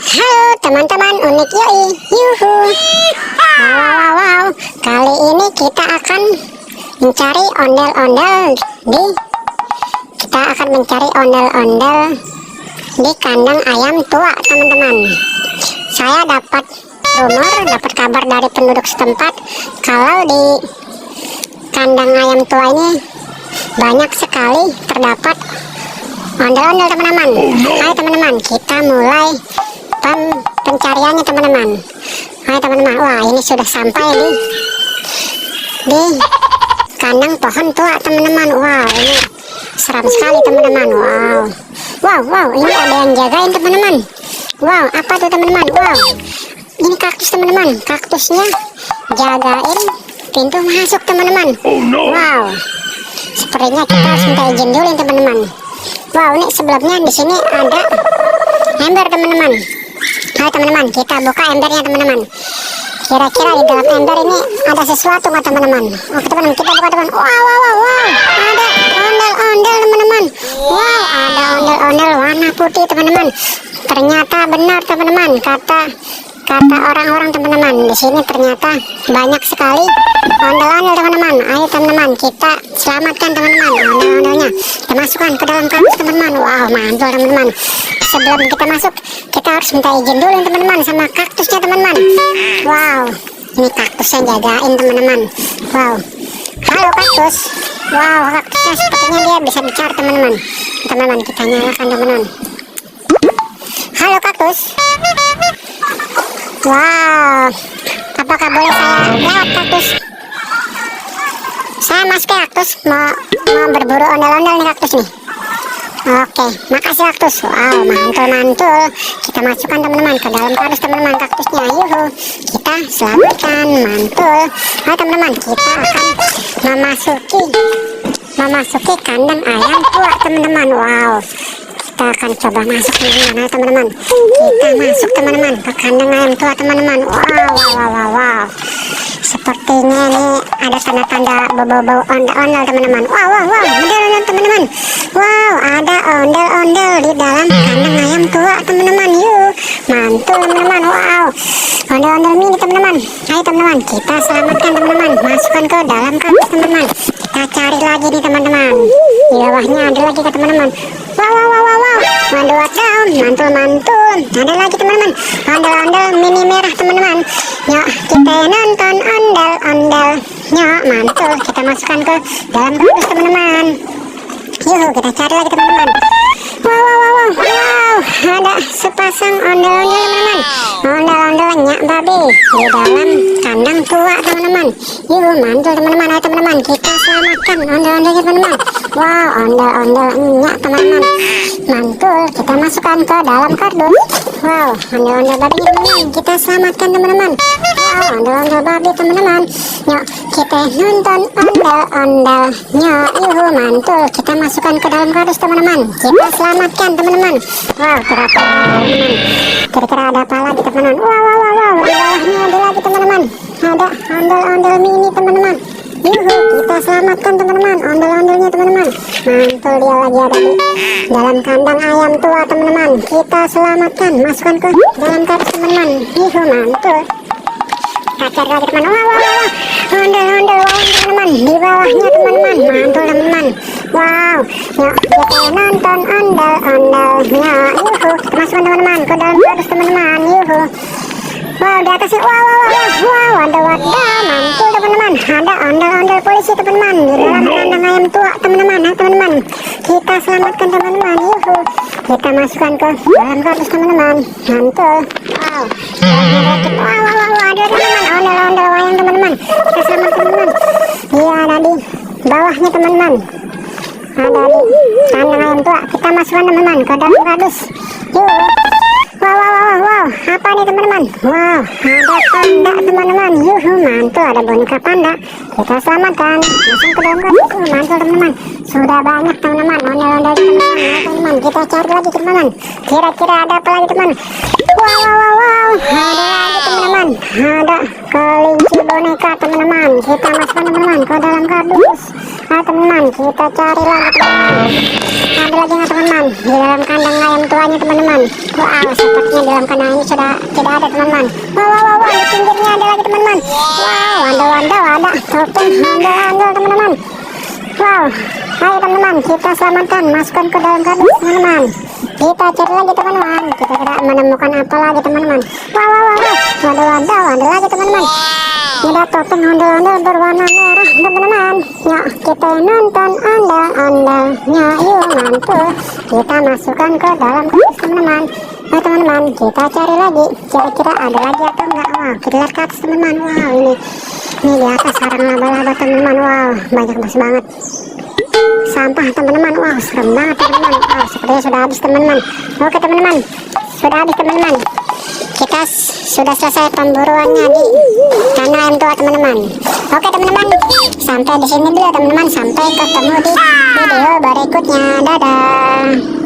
Halo teman-teman unik yoi, yuhu. Wow, kali ini kita akan mencari ondel-ondel di kandang ayam tua, teman-teman. Saya dapat kabar dari penduduk setempat kalau di kandang ayam tua ini banyak sekali terdapat ondel-ondel, teman-teman. Ayo teman-teman, kita mulai pencariannya, teman-teman. Ayo teman-teman, wah ini sudah sampai di kandang pohon tua, teman-teman. Wow, ini seram sekali, teman-teman. Wow, ini ada yang jagain, teman-teman. Wow, apa tuh, teman-teman? Wow, ini kaktus, teman-teman. Kaktusnya jagain pintu masuk, teman-teman. Wow, sepertinya kita harus minta izin dulu, teman-teman. Wow, ini sebelumnya di sini ada ember, teman-teman. Ayo teman-teman, kita buka embernya, teman-teman. Kira-kira di dalam ember ini ada sesuatu nggak, teman-teman? Oke teman-teman, kita buka, teman. Wow, ada ondel-ondel, teman-teman. Wow, ada ondel-ondel warna putih, teman-teman. Ternyata benar, teman-teman, kata orang-orang, teman-teman. Di sini ternyata banyak sekali ondel-ondel, teman-teman. Ayo teman-teman, kita selamatkan, teman-teman, ondel-ondelnya. Kita masukkan ke dalam kardus, teman-teman. Wow, mantul, teman-teman. Sebelum kita masuk, kita harus minta izin dulu, teman-teman, sama kaktusnya, teman-teman. Wow, ini kaktusnya jagain, teman-teman. Wow, halo kaktus. Wow, kaktusnya sepertinya dia bisa bicara, teman-teman. Teman-teman, kita nyalakan, teman-teman. Halo kaktus. Wow, apakah boleh saya lewat, kaktus? Saya masuk ke kaktus, mau berburu ondel-ondel nih, kaktus nih. Oke, makasih kaktus. Wow, mantul. Kita masukkan, teman-teman, ke dalam kardus, teman-teman, kaktusnya. Yuhu, kita selamatkan, mantul. Ayo teman-teman, kita akan memasuki kandang ayam tua, teman-teman. Wow, kita akan coba masuk, teman-teman. Kita masuk, teman-teman, ke kandang ayam tua, teman-teman. Wow, sepertinya ini ada tanda-tanda bau-bau ondel-ondel, teman-teman. Wow, ondel-ondel, teman-teman. Wow, ada ondel-ondel di dalam kandang ayam tua, teman-teman. Yuk, mantul, teman-teman. Wow, ondel-ondel mini, teman-teman. Ayo teman-teman, kita selamatkan, teman-teman. Masukkan ke dalam kardus, teman-teman. Kita cari lagi nih, teman-teman. Di bawahnya ada lagi, teman-teman. Wow, wadaw, mantul. Ada lagi, teman-teman, ondel-ondel mini merah, teman-teman. Yuk, kita nonton ondel-ondel. Yuk, mantul. Kita masukkan ke dalam kardus, teman-teman. Yuk, kita cari lagi, teman-teman. Wow, ada sepasang ondel-ondel, teman-teman. Ondel-ondel nyak babi di dalam kandang tua, teman-teman. Yuk, mantul, teman-teman. Ayo teman-teman, kita selamatkan ondel-ondelnya, teman-teman. Wow, ondel-ondel nyak, teman-teman. Mantul, kita masukkan ke dalam kardus. Wow, ondel-ondel babi, teman-teman. Kita selamatkan, teman-teman. Wow, ondel-ondel babi, teman-teman. Yuk, kita nonton ondel-ondelnya. Yuhu, mantul. Kita masukkan ke dalam kardus, teman-teman. Kita selamatkan, teman-teman. Wow, kira-kira ada apa lagi, teman-teman? Wow, di bawahnya ada lagi, teman-teman. Ada ondel-ondel mini, teman-teman. Yuhu, kita selamatkan, teman-teman, ondel-ondelnya, teman-teman. Mantul, dia lagi ada di dalam kandang ayam tua, teman-teman. Kita selamatkan, masukkan ke dalam kardus, teman-teman. Yuhu, mantul. Kita cari lagi, teman. Wow, ondel-ondel lain, teman-teman, di bawahnya, teman-teman. Mantul, teman-teman. Wow, yuk kita nonton ondel-ondelnya. Yuhu, kita masukkan, teman-teman, ke dalam kardus, teman-teman. Yuhu. Wow, di atasnya, wow, ada wadah, mantul, teman-teman. Ada ondel-ondel polisi, teman-teman, di dalam kandang ayam tua, teman-teman. Nah, teman-teman, kita selamatkan, teman-teman. Yuhu, kita masukkan ke dalam kardus, teman-teman. Mantul. Wow, ada, teman-teman, ondel-ondel wayang, teman-teman. Kita selamatkan, teman-teman. Dia ada di bawahnya, teman-teman. Ada di kandang ayam tua. Kita masukkan, teman-teman, ke dalam kardus. Yuhu. Wow, apa nih, teman-teman? Wow, ada panda, teman-teman. Yuhu, mantul, ada boneka panda. Kita selamatkan, masuk ke dalam kardus. Mantul, teman-teman. Sudah banyak, teman-teman, ondel-ondel, teman-teman. Kita cari lagi, teman-teman. Kira-kira ada apa lagi, teman? Wow, ada lagi, teman-teman. Ada kelinci boneka, teman-teman. Kita masukkan, teman-teman, ke dalam kardus. Nah teman-teman, kita cari lagi teman-teman. Ada lagi nggak teman-teman di dalam kandang ayam tuanya teman-teman? Wow, sepertinya dalam kandang ini sudah tidak ada teman-teman. Wow, di pinggirnya ada lagi teman-teman. Wow, ada topeng handal teman-teman. Wow, ayo teman-teman, kita selamatkan, masukkan ke dalam kardus teman-teman. Kita cari lagi teman-teman, kita tidak menemukan apa lagi teman-teman. Wow, ada lagi teman-teman. Ada topeng ondel-ondel berwarna merah teman-teman. Yuk kita nonton ondel-ondelnya, yuk mantul. Kita masukkan ke dalam kardus teman-teman. Nah teman-teman, kita cari lagi, kira-kira ada lagi atau enggak. Wow, kita lihat ke atas teman-teman. Wow, ini di atas sarang laba-laba teman-teman. Wow, banyak banget sampah teman-teman. Wow, serem banget teman-teman. Wow, sepertinya sudah habis teman-teman. Oke teman-teman, sudah habis teman-teman. Kita sudah selesai pemburuannya di kandang ayam tua teman-teman. Oke teman-teman, sampai di sini dulu teman-teman. Sampai ketemu di video berikutnya. Dadah.